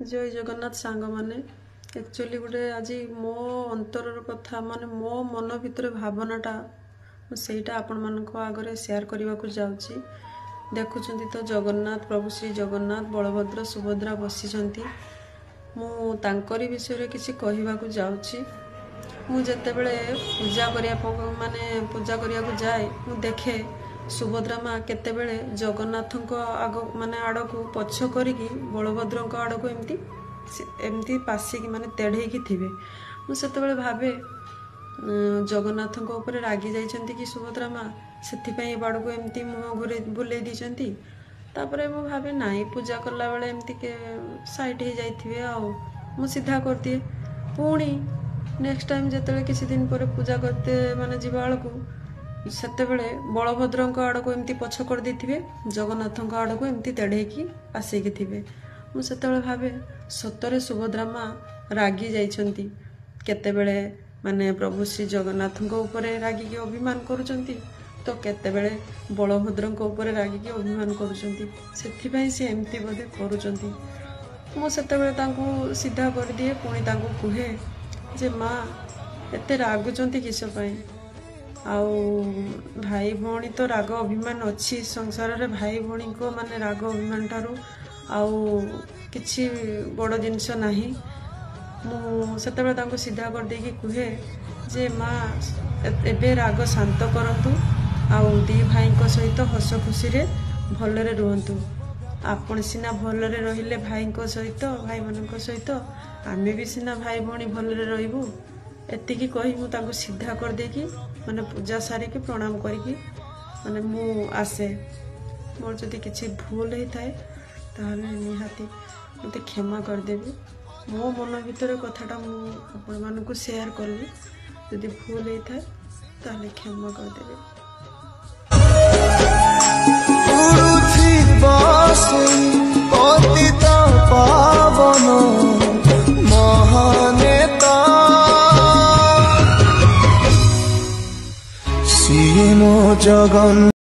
जय जगन्नाथ सांग माने एक्चुअली गोटे आज मो अंतर कथा माने मो मन भितर भावनाटा सेटा आपण मानक आगरे शेयर करने को जाऊँगी। देखुं तो जगन्नाथ प्रभु श्री जगन्नाथ बलभद्र सुभद्रा बसी मुरी विषय किसी कहवाक जाऊँगी। मुझे पूजा माने पूजा करने को जाए मु देखे सुभद्रा माँ केतेबेले जगन्नाथ आग माने आड़ को पछ करी बलभद्र आड़ को एमती पासिकी माने तेढ़े थे मुझे भावे जगन्नाथ ऊपर रागी जाइछंती कि सुभद्रा माँ से बाड़ को एमती मुह घुरे बुले दी तापर मु भावे नाई पूजा कला बेले एमती के साइड हो जाइए आउ सीधा कर दिए पुणी नेक्स्ट टाइम जिते किसी दिन पर पूजा करते माने जीवा को सेतेबेले बलभद्र आड़ को एमती पछ कर देथिबे जगन्नाथ आड़ को एमती तेढ़े की आसिकी थे मुझे भावे सतरे सुभद्रा माँ रागी जाइछंती केतेबेले माने प्रभु श्री जगन्नाथ ऊपर रागिकी अभिमान करुचंती तो केतेबेले बलभद्र ऊपर रागिकी अभिमान करुचंती सेथिपई से एमती बोधे करुचंती मुझे सीधा कर दिए पुणी कहे जे माँ एते रागुचंती किसपाई आउ भाई भौणी तो राग अभिमान अच्छी संसार रे भाई भौणी को माने राग अभिमान ठारू आउ किछि बड़ जिनस नाही मु सीधा कर देकी कहे जे माँ एबे राग शांत करंतु आउ दी भाई सहित हस खुशी रे भलरे रुहंतु आपण सिना भलरे रहिले भाई सहित भाई मान सहित आमे भी सिना भाई भौणी भलरे रहिबु एतिकी कही मु सीधा कर देकी माने पूजा सारिकी प्रणाम करिकी माने मु आसे मोर जदि किछि भूल होता है ताहले निहाती मते क्षमा कर देबे मो मन भितर कथाटा मु आपण मानकु शेयर करली जदि भूल होता है ताहले क्षमा कर देबे। जगन